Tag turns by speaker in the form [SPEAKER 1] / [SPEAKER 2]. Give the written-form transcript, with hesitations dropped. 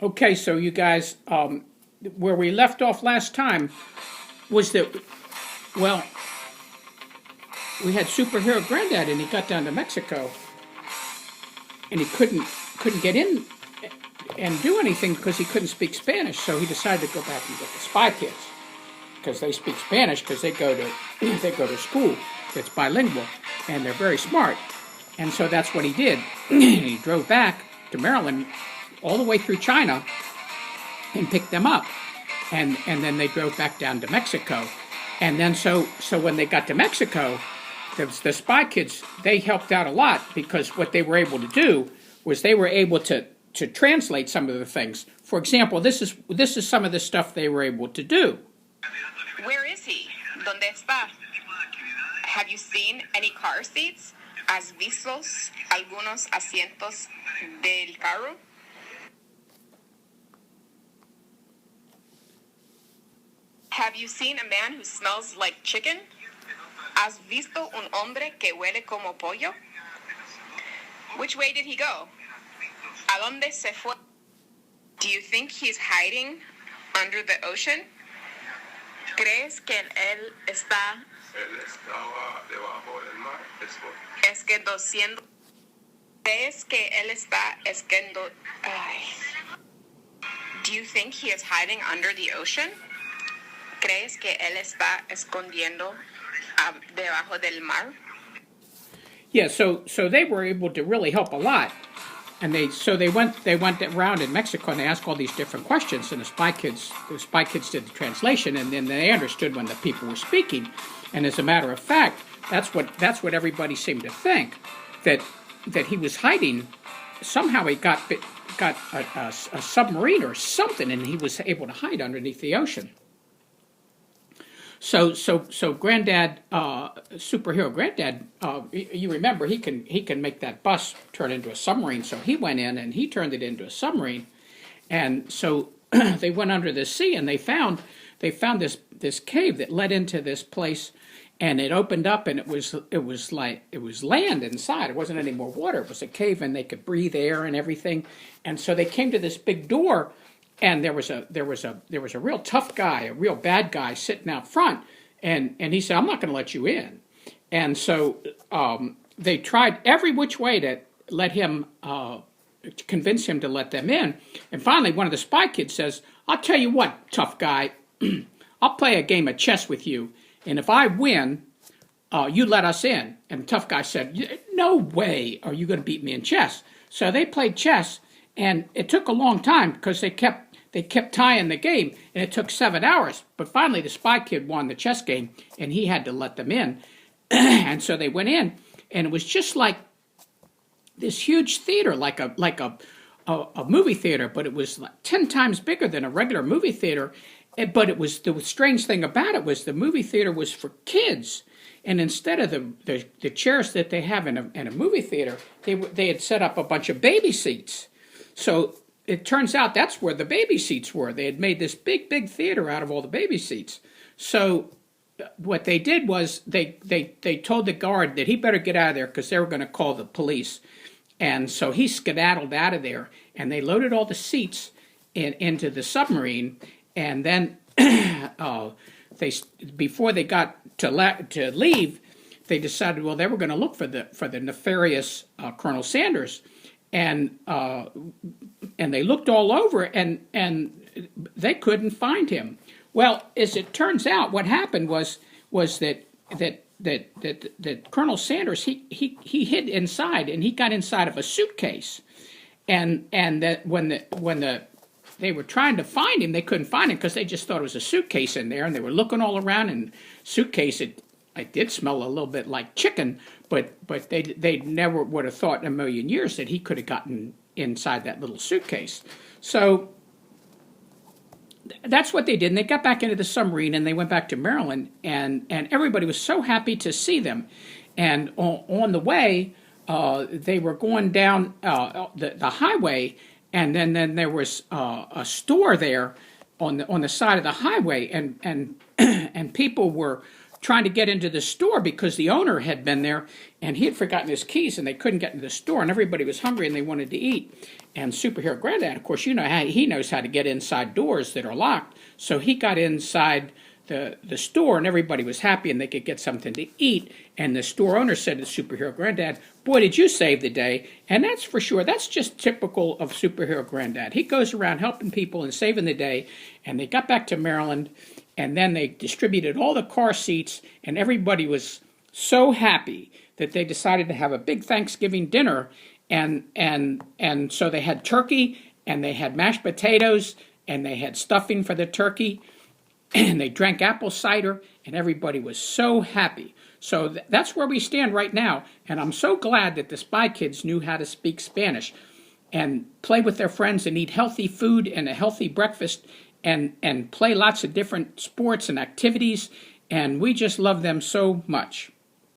[SPEAKER 1] Okay, so you guys, where we left off last time was that, well, we had superhero Grandad, and he got down to Mexico, and he couldn't get in and do anything because he couldn't speak Spanish. So he decided to go back and get the Spy Kids because they speak Spanish because they go to they go to school that's bilingual and they're very smart. And so that's what he did. He drove back to Maryland all the way through China and picked them up. And then they drove back down to Mexico. And then so when they got to Mexico, the Spy Kids, they helped out a lot because what they were able to do was they were able to translate some of the things. For example, this is some of the stuff they were able to do.
[SPEAKER 2] Where is he? ¿Dónde está? Have you seen any car seats? ¿Has visto algunos asientos del carro? Have you seen a man who smells like chicken? ¿Has visto un hombre que huele como pollo? Which way did he go? ¿A dónde se fue? Do you think he's hiding under the ocean? ¿Crees que él está escondiendo? ¿Crees que él está escondiendo? Do you think he is hiding under the ocean? ¿Crees que él está escondiendo debajo del mar?
[SPEAKER 1] Yeah, so they were able to really help a lot. And they went around in Mexico and they asked all these different questions, and the Spy Kids did the translation, and then they understood when the people were speaking. And as a matter of fact, that's what everybody seemed to think, that he was hiding. Somehow he got a submarine or something, and he was able to hide underneath the ocean. So Grandad, superhero Grandad, you remember he can make that bus turn into a submarine. So he went in and he turned it into a submarine, and so they went under the sea and they found this cave that led into this place, and it opened up and it was land inside. It wasn't any more water. It was a cave and they could breathe air and everything, and so they came to this big door. And there was a real tough guy, a real bad guy sitting out front, and he said, "I'm not going to let you in." And so they tried every which way to let him, convince him to let them in. And finally, one of the Spy Kids says, "I'll tell you what, tough guy, I'll play a game of chess with you, and if I win, you let us in." And the tough guy said, "No way are you going to beat me in chess." So they played chess, and it took a long time because they kept tying the game, and it took 7 hours. But finally, the Spy Kid won the chess game, and he had to let them in. And so they went in, and it was just like this huge theater, like a movie theater, but it was like 10 times bigger than a regular movie theater. But it was the strange thing about it was the movie theater was for kids, and instead of the chairs that they have in a movie theater, they had set up a bunch of baby seats. So it turns out that's where the baby seats were. They had made this big theater out of all the baby seats. So what they did was they told the guard that he better get out of there because they were going to call the police. And so he skedaddled out of there, and they loaded all the seats into the submarine. And then before they got to leave, they decided, well, they were going to look for the nefarious Colonel Sanders. And they looked all over, and they couldn't find him. Well, as it turns out, what happened was that Colonel Sanders he hid inside, and he got inside of a suitcase, and that when they were trying to find him, they couldn't find him because they just thought it was a suitcase in there, and they were looking all around. And suitcase, it did smell a little bit like chicken, but they never would have thought in a million years that he could have gotten inside that little suitcase. So that's what they did. And they got back into the submarine and they went back to Maryland, and everybody was so happy to see them. And on the way, they were going down the highway, and then there was a store there on the side of the highway, and people were trying to get into the store because the owner had been there and he had forgotten his keys and they couldn't get into the store and everybody was hungry and they wanted to eat. And Superhero Grandad, of course, you know how he knows how to get inside doors that are locked. So he got inside the store and everybody was happy and they could get something to eat. And the store owner said to Superhero Grandad, "Boy, did you save the day." And that's for sure. That's just typical of Superhero Grandad. He goes around helping people and saving the day. And they got back to Maryland and then they distributed all the car seats and everybody was so happy that they decided to have a big Thanksgiving dinner. And so they had turkey and they had mashed potatoes and they had stuffing for the turkey. And they drank apple cider, and everybody was so happy. So that's where we stand right now, and I'm so glad that the Spy Kids knew how to speak Spanish and play with their friends and eat healthy food and a healthy breakfast and play lots of different sports and activities, and we just love them so much.